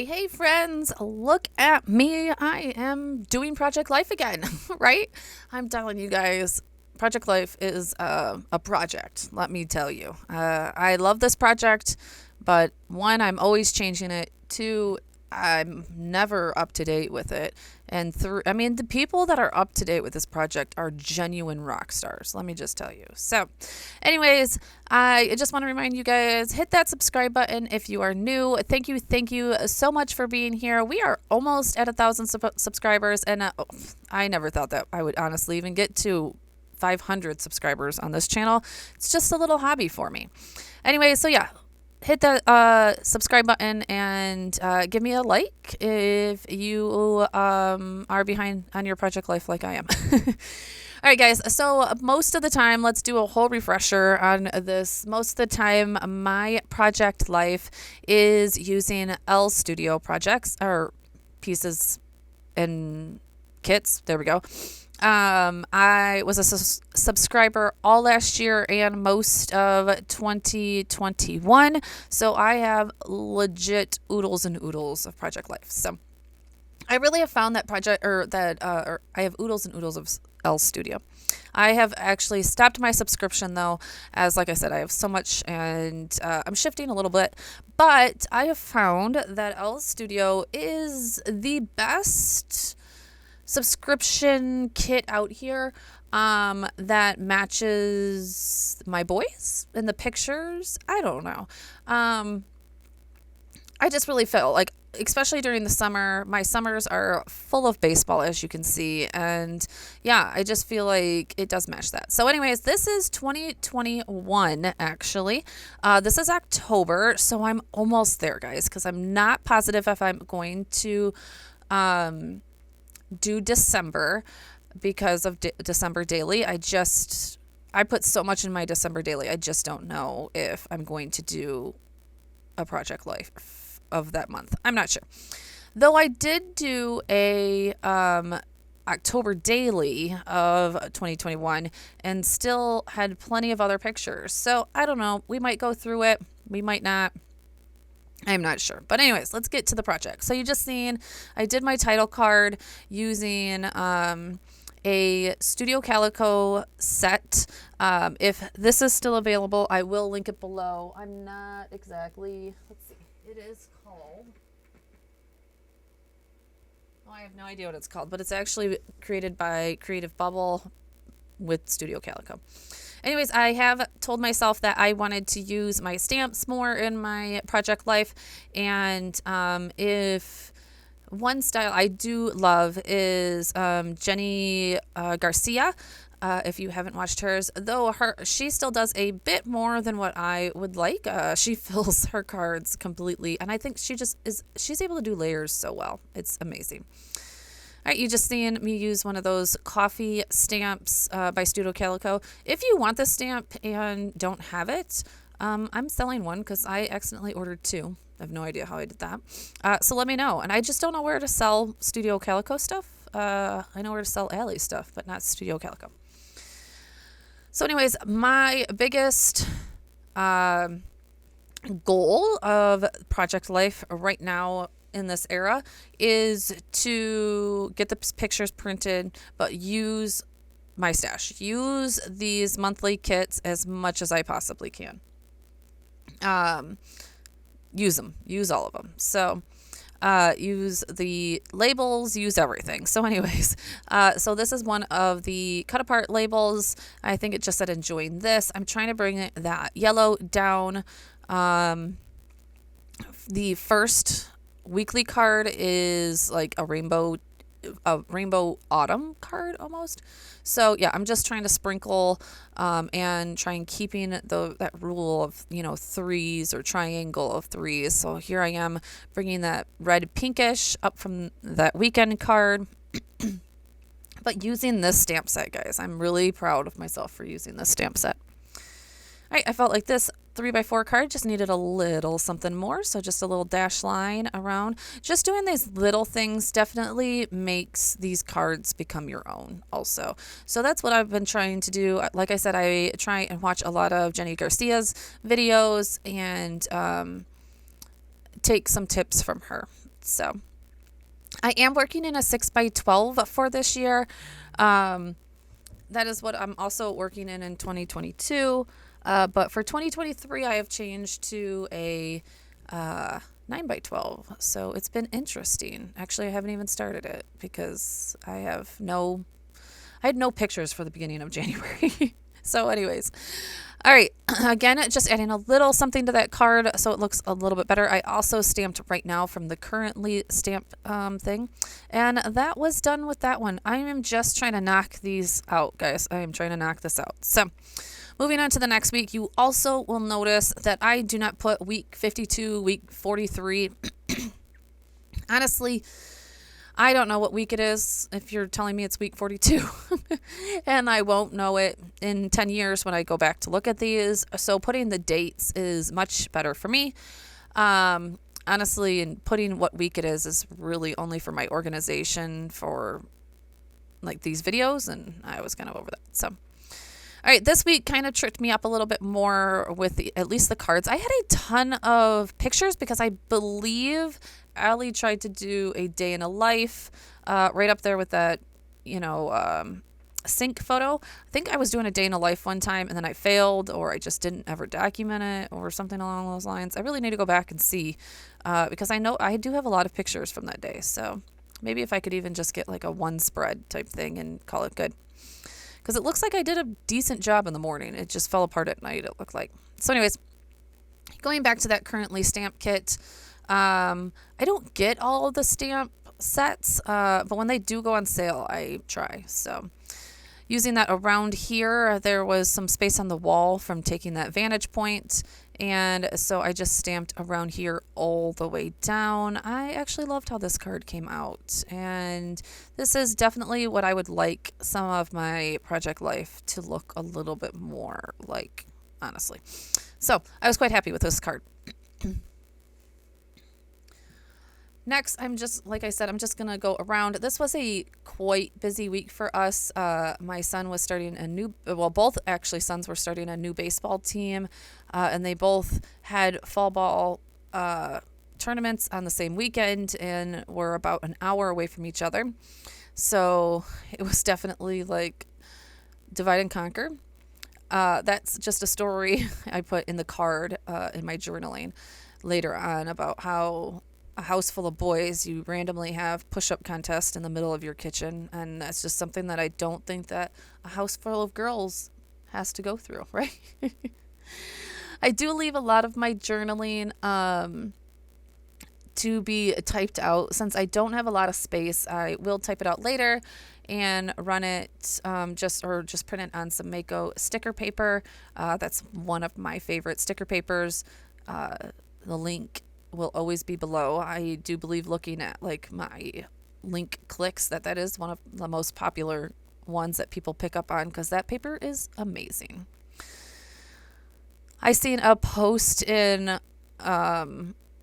Hey, friends, look at me. I am doing Project Life again, right? I'm telling you guys, Project Life is a project, let me tell you. I love this project, but one, I'm always changing it. Two, I'm never up to date with it. And three, I mean, the people that are up to date with this project are genuine rock stars, let me just tell you. So, anyways, I just want to remind you guys, hit that subscribe button if you are new. Thank you so much for being here. We are almost at 1,000 subscribers, and I never thought that I would honestly even get to 500 subscribers on this channel. It's just a little hobby for me. Anyway, so yeah, hit that subscribe button and give me a like if you are behind on your project life like I am. All right, guys. So most of the time, let's do a whole refresher on this. Most of the time, my project life is using Elle Studio projects or pieces and kits. There we go. I was a subscriber all last year and most of 2021. So I have legit oodles and oodles of project life. So I really have found that I have oodles and oodles of Elle Studio. I have actually stopped my subscription though, as like I said, I have so much and I'm shifting a little bit, but I have found that Elle Studio is the best subscription kit out here that matches my boys in the pictures. I don't know. I just really feel like, especially during the summer, my summers are full of baseball, as you can see. And yeah, I just feel like it does match that. So anyways, this is 2021, actually. This is October, so I'm almost there, guys, because I'm not positive if I'm going to do December because of December daily. I put so much in my December daily. I just don't know if I'm going to do a project life of that month. I'm not sure. Though I did do a October daily of 2021 and still had plenty of other pictures. So I don't know. We might go through it. We might not. I'm not sure. But anyways, let's get to the project. So you just seen I did my title card using a Studio Calico set. If this is still available, I will link it below. I'm not exactly, let's see. It is called, I have no idea what it's called, but it's actually created by Creative Bubble with Studio Calico. Anyways, I have told myself that I wanted to use my stamps more in my project life. And if one style I do love is Jenny Garcia. If you haven't watched hers, though she still does a bit more than what I would like. She fills her cards completely. And I think she's able to do layers so well. It's amazing. All right, you just seen me use one of those coffee stamps by Studio Calico. If you want this stamp and don't have it, I'm selling one because I accidentally ordered two. I have no idea how I did that. So let me know. And I just don't know where to sell Studio Calico stuff. I know where to sell Elle stuff, but not Studio Calico. So anyways, my biggest goal of Project Life right now in this era is to get the pictures printed, but use my stash. Use these monthly kits as much as I possibly can. Use them. Use all of them. So use the labels, use everything. So anyways, so this is one of the cut apart labels. I think it just said enjoying this. I'm trying to bring that yellow down. The first weekly card is like a rainbow autumn card almost. So yeah, I'm just trying to sprinkle and trying keeping that rule of threes or triangle of threes. So here I am bringing that red pinkish up from that weekend card. But using this stamp set, guys, I'm really proud of myself for using this stamp set. All right, I felt like this 3x4 card just needed a little something more, so just a little dash line around. Just doing these little things definitely makes these cards become your own also. So that's what I've been trying to do. Like I said, I try and watch a lot of Jenny Garcia's videos and take some tips from her. So I am working in a 6x12 for this year. That is what I'm also working in 2022. But for 2023, I have changed to a 9x12. So it's been interesting. Actually, I haven't even started it because I had no pictures for the beginning of January. So anyways, all right. Again, just adding a little something to that card so it looks a little bit better. I also stamped right now from the currently stamp thing. And that was done with that one. I am just trying to knock these out, guys. I am trying to knock this out. So moving on to the next week, you also will notice that I do not put week 52, week 43. Honestly, I don't know what week it is if you're telling me it's week 42. And I won't know it in 10 years when I go back to look at these. So putting the dates is much better for me. Honestly, and putting what week it is really only for my organization for like these videos. And I was kind of over that. So, all right, this week kind of tricked me up a little bit more with at least the cards. I had a ton of pictures because I believe Elle tried to do a day in a life right up there with that, sync photo. I think I was doing a day in a life one time and then I failed, or I just didn't ever document it or something along those lines. I really need to go back and see because I know I do have a lot of pictures from that day. So maybe if I could even just get like a one spread type thing and call it good. Because it looks like I did a decent job in the morning. It just fell apart at night, it looked like. So anyways, going back to that currently stamp kit, I don't get all of the stamp sets, but when they do go on sale, I try. So using that around here, there was some space on the wall from taking that vantage point. And so I just stamped around here all the way down. I actually loved how this card came out. And this is definitely what I would like some of my project life to look a little bit more like, honestly. So I was quite happy with this card. Next, like I said, I'm just going to go around. This was a quite busy week for us. My son was starting both actually sons were starting a new baseball team, and they both had fall ball tournaments on the same weekend and were about an hour away from each other. So it was definitely like divide and conquer. That's just a story I put in the card in my journaling later on about how a house full of boys, you randomly have push-up contest in the middle of your kitchen, and that's just something that I don't think that a house full of girls has to go through, right? I do leave a lot of my journaling to be typed out. Since I don't have a lot of space, I will type it out later and run it just print it on some Mako sticker paper. That's one of my favorite sticker papers. The link will always be below. I do believe looking at like my link clicks that is one of the most popular ones that people pick up on because that paper is amazing. I seen a post in I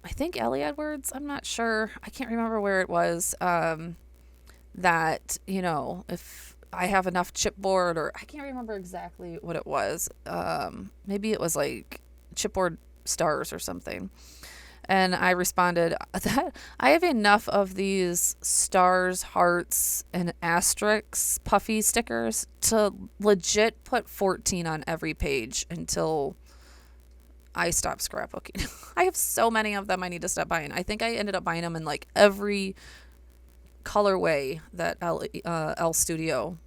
think Ellie Edwards, I'm not sure, I can't remember where it was, that if I have enough chipboard, or I can't remember exactly what it was, maybe it was like chipboard stars or something. And I responded that I have enough of these stars, hearts, and asterisks puffy stickers to legit put 14 on every page until I stop scrapbooking. I have so many of them I need to stop buying. I think I ended up buying them in like every colorway that Elle Studio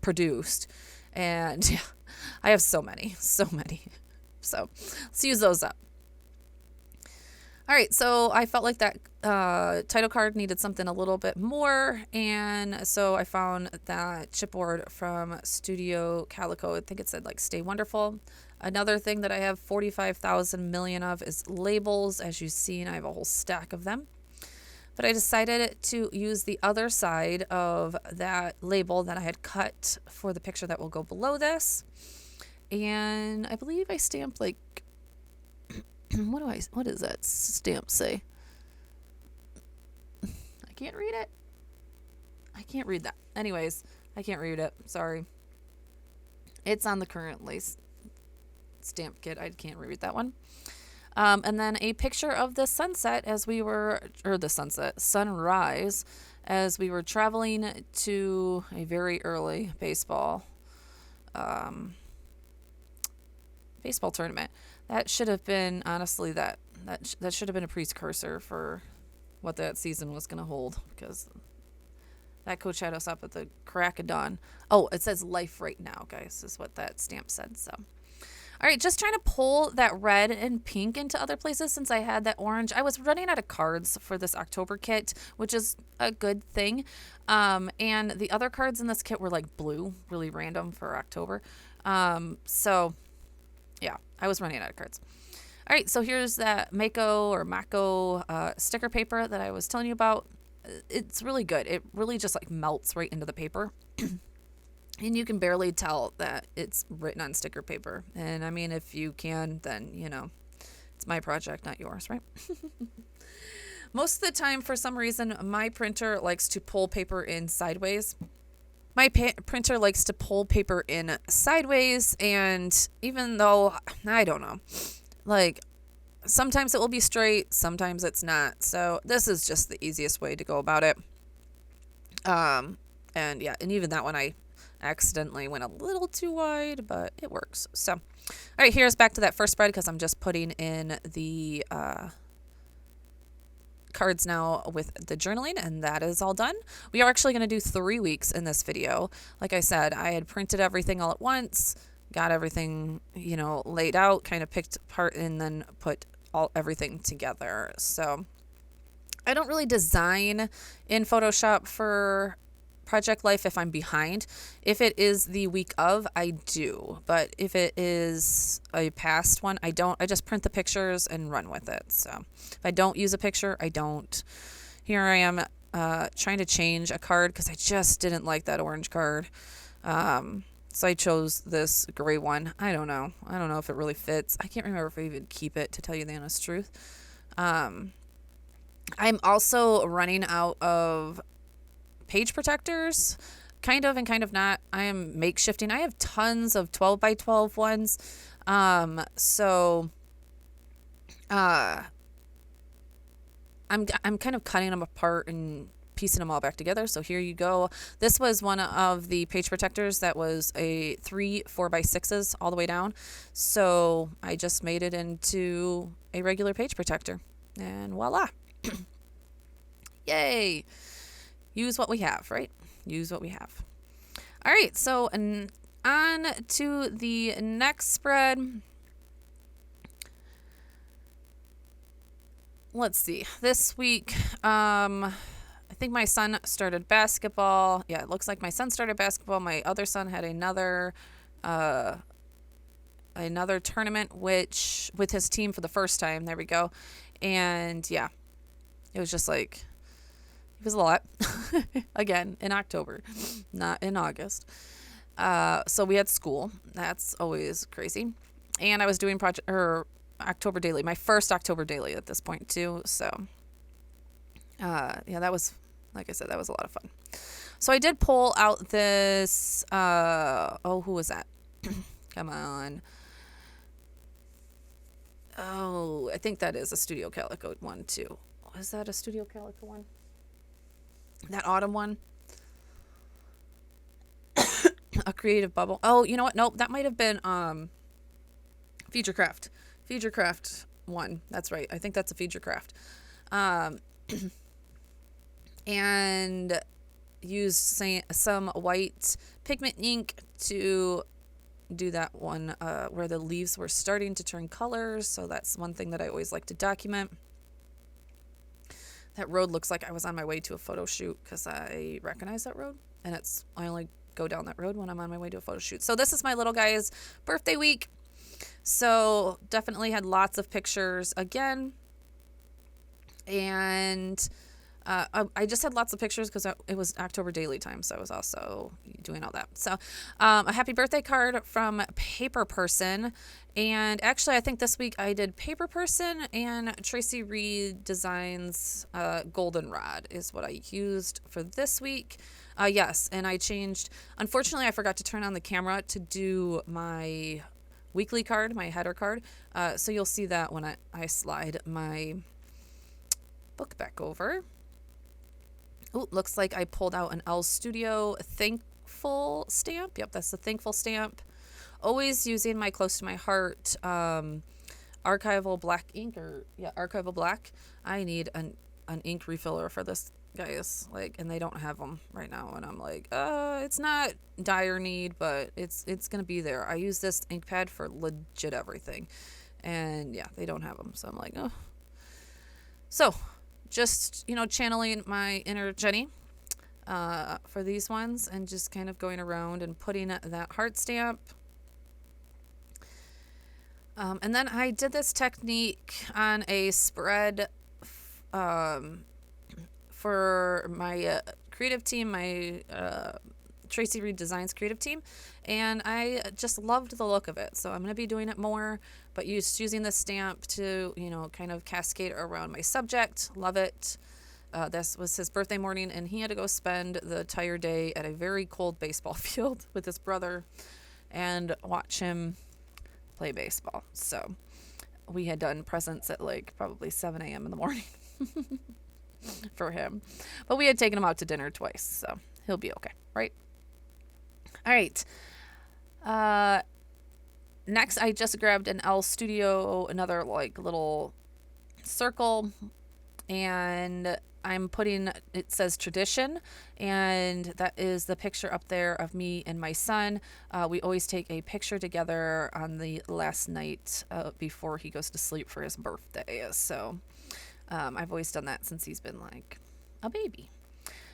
produced. And yeah, I have so many. So let's use those up. All right, so I felt like that title card needed something a little bit more, and so I found that chipboard from Studio Calico. I think it said like "Stay Wonderful." Another thing that I have 45,000 million of is labels. As you've seen, I have a whole stack of them. But I decided to use the other side of that label that I had cut for the picture that will go below this, and I believe I stamped like. What does that stamp say? I can't read it. I can't read that. Anyways, I can't read it. Sorry. It's on the current lace stamp kit. I can't read that one. And then a picture of the sunset as we were, or the sunrise, as we were traveling to a very early baseball tournament. That should have been, honestly, that should have been a precursor for what that season was going to hold, because that coach had us up at the crack of dawn. Oh, it says life right now, guys, is what that stamp said. So, all right, just trying to pull that red and pink into other places since I had that orange. I was running out of cards for this October kit, which is a good thing. And the other cards in this kit were like blue, really random for October. So, yeah, I was running out of cards. All right, so here's that Mako sticker paper that I was telling you about. It's really good. It really just like melts right into the paper. And you can barely tell that it's written on sticker paper. And I mean, if you can, then, it's my project, not yours, right? Most of the time, for some reason, my printer likes to pull paper in sideways. Printer likes to pull paper in sideways, and even though, I don't know, like, sometimes it will be straight, sometimes it's not. So this is just the easiest way to go about it. And even that one I accidentally went a little too wide, but it works. So, all right, here's back to that first spread because I'm just putting in the cards now with the journaling, and that is all done. We are actually going to do 3 weeks in this video. Like I said, I had printed everything all at once, got everything, laid out, kind of picked apart, and then put everything together. So I don't really design in Photoshop for Project Life if I'm behind. If it is the week of, I do. But if it is a past one, I don't. I just print the pictures and run with it. So if I don't use a picture, I don't. Here I am trying to change a card because I just didn't like that orange card. So I chose this gray one. I don't know if it really fits. I can't remember if I even keep it, to tell you the honest truth. I'm also running out of page protectors, kind of and kind of not. I am makeshifting. I have tons of 12 by 12 ones. So I'm kind of cutting them apart and piecing them all back together. So here you go. This was one of the page protectors that was a 3 4x6s all the way down. So I just made it into a regular page protector, and voila. Yay. Use what we have, right? Use what we have. All right, so on to the next spread. Let's see. This week, I think my son started basketball. Yeah, it looks like my son started basketball. My other son had another tournament, which with his team for the first time. There we go. And yeah, it was just like, it was a lot. Again, in October, not in August. So we had school. That's always crazy. And I was doing October daily, my first October daily at this point too. So, that was, like I said, that was a lot of fun. So I did pull out this, who was that? Come on. Oh, I think that is a Studio Calico one too. Was that a Studio Calico one? That autumn one? A Creative Bubble. Oh, you know what? Nope, that might have been Feature Craft one. That's right. I think that's a Feature Craft. And used some white pigment ink to do that one where the leaves were starting to turn colors. So that's one thing that I always like to document. That road looks like I was on my way to a photo shoot because I recognize that road, and I only go down that road when I'm on my way to a photo shoot. So this is my little guy's birthday week. So definitely had lots of pictures again. And I just had lots of pictures because it was October daily time. So I was also doing all that. So a happy birthday card from Paper Person. And actually, I think this week I did Paper Person, and Tracy Reed Designs Goldenrod is what I used for this week. Yes, and I changed. Unfortunately, I forgot to turn on the camera to do my weekly card, my header card. So you'll see that when I slide my book back over. Oh, looks like I pulled out an Elle Studio Thankful stamp. Yep, that's the Thankful stamp. Always using my close to my heart archival black ink, or archival black. I need an ink refiller for this, guys, like, and they don't have them right now, and I'm like, it's not dire need, but it's gonna be there. I use this ink pad for legit everything, and yeah, they don't have them, so I'm like, oh. So just, channeling my inner Jenny for these ones, and just kind of going around and putting that heart stamp. And then I did this technique on a spread for my creative team, my Tracy Reed Designs creative team, and I just loved the look of it. So I'm going to be doing it more, but using this stamp to, kind of cascade around my subject. Love it. This was his birthday morning, and he had to go spend the entire day at a very cold baseball field with his brother and watch him play baseball. So we had done presents at like probably 7 a.m. in the morning for him, but we had taken him out to dinner twice, so he'll be okay, right? All right. Next, I just grabbed an Elle Studio, another like little circle, and I'm putting, it says tradition, and that is the picture up there of me and my son. We always take a picture together on the last night before he goes to sleep for his birthday. So I've always done that since he's been like a baby.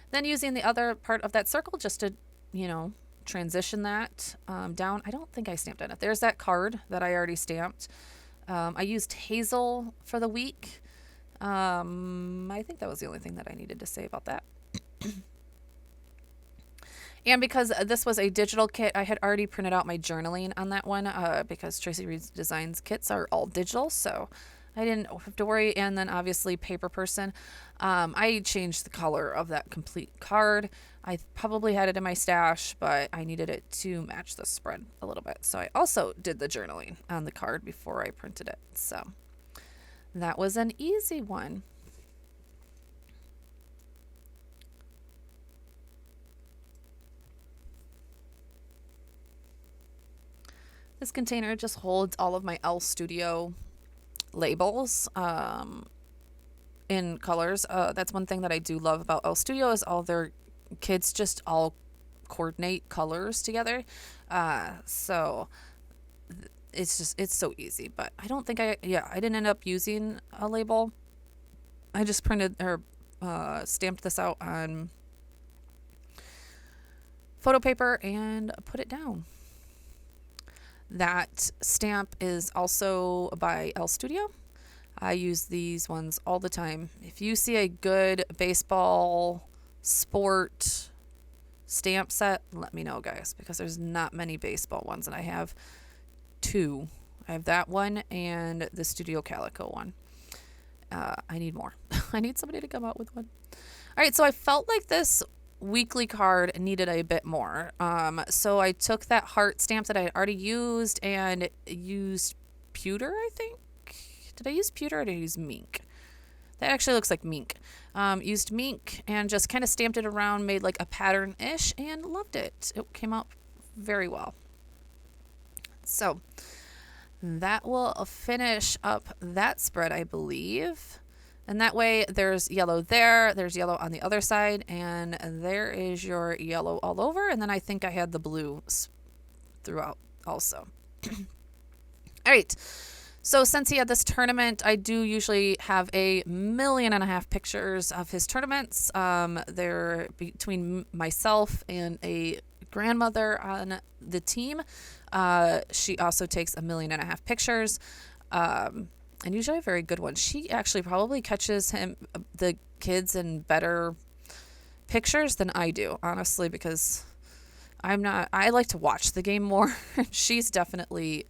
Then using the other part of that circle just to, transition that down. I don't think I stamped on it. There's that card that I already stamped. I used Hazel for the week. I think that was the only thing that I needed to say about that. And because this was a digital kit, I had already printed out my journaling on that one because Tracy Reed Designs kits are all digital, so I didn't have to worry. And then obviously paper person. I changed the color of that complete card. I probably had it in my stash, but I needed it to match the spread a little bit. So I also did the journaling on the card before I printed it. So that was an easy one. This container just holds all of my Elle Studio labels in colors. That's one thing that I do love about Elle Studio is all their kits just all coordinate colors together. So it's so easy, but I don't think I didn't end up using a label. I just printed or stamped this out on photo paper and put it down. That stamp is also by Elle Studio. I use these ones all the time. If you see a good baseball sport stamp set, let me know, guys, because there's not many baseball ones, and I have two. I have that one and the Studio Calico one. I need more. I need somebody to come out with one. All right, so I felt like this weekly card needed a bit more. So I took that heart stamp that I had already used and used pewter, I think. Did I use pewter or did I use mink? That actually looks like mink. Used mink and just kind of stamped it around, made like a pattern-ish, and loved it. It came out very well. So that will finish up that spread, I believe. And that way there's yellow there, there's yellow on the other side, and there is your yellow all over. And then I think I had the blue throughout also. All right. So since he had this tournament, I do usually have 1.5 million pictures of his tournaments. They're between myself and a grandmother on the team. She also takes 1.5 million pictures. And usually a very good one. She actually probably catches the kids in better pictures than I do, honestly, because I like to watch the game more. She's definitely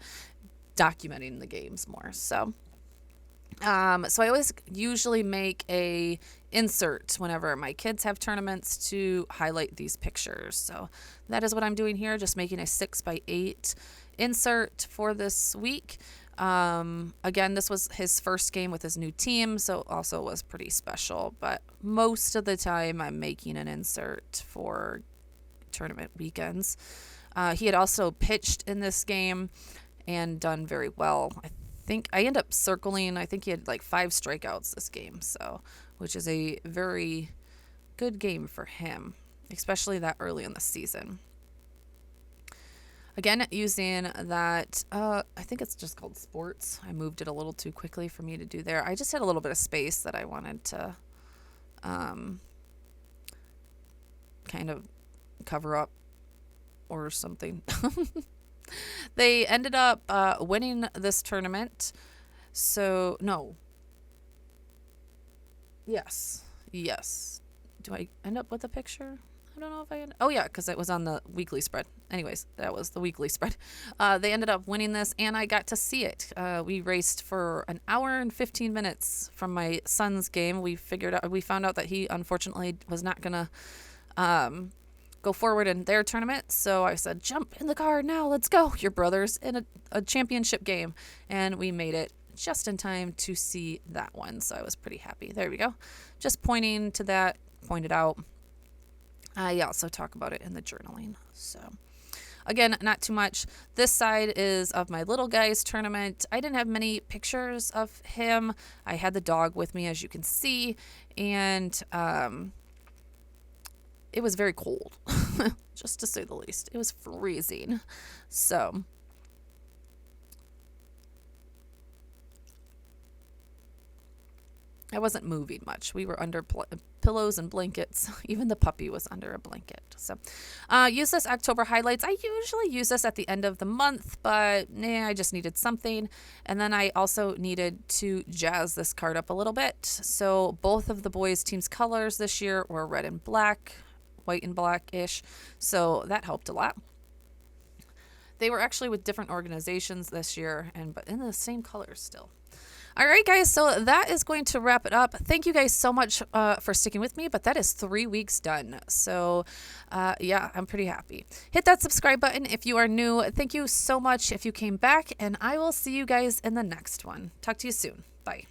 documenting the games more. So I always usually make a insert whenever my kids have tournaments to highlight these pictures. So that is what I'm doing here, just making a 6x8 insert for this week. Again, this was his first game with his new team, so also was pretty special. But most of the time, I'm making an insert for tournament weekends. He had also pitched in this game and done very well. I think I end up circling. I think he had like 5 strikeouts this game, so which is a very good game for him, especially that early in the season. Again, using that, I think it's just called Sports. I moved it a little too quickly for me to do there. I just had a little bit of space that I wanted to kind of cover up or something. They ended up winning this tournament. So, no. Yes. Do I end up with a picture? I don't know if I end. Oh, yeah, because it was on the weekly spread. Anyways, that was the weekly spread. They ended up winning this, and I got to see it. We raced for an hour and 15 minutes from my son's game. We found out that he unfortunately was not going to go forward in their tournament. So I said, jump in the car now, let's go. Your brother's in a championship game. And we made it just in time to see that one. So I was pretty happy. There we go. Just pointing to that, pointed out. I also talk about it in the journaling. So again, not too much. This side is of my little guy's tournament. I didn't have many pictures of him. I had the dog with me, as you can see. And it was very cold, just to say the least. It was freezing. So I wasn't moving much. We were under pillows and blankets. Even the puppy was under a blanket. So use this October highlights. I usually use this at the end of the month, but I just needed something. And then I also needed to jazz this card up a little bit. So both of the boys' team's colors this year were red and black, white and black-ish. So that helped a lot. They were actually with different organizations this year, but in the same colors still. All right, guys, so that is going to wrap it up. Thank you guys so much for sticking with me, but that is 3 weeks done. So, yeah, I'm pretty happy. Hit that subscribe button if you are new. Thank you so much if you came back, and I will see you guys in the next one. Talk to you soon. Bye.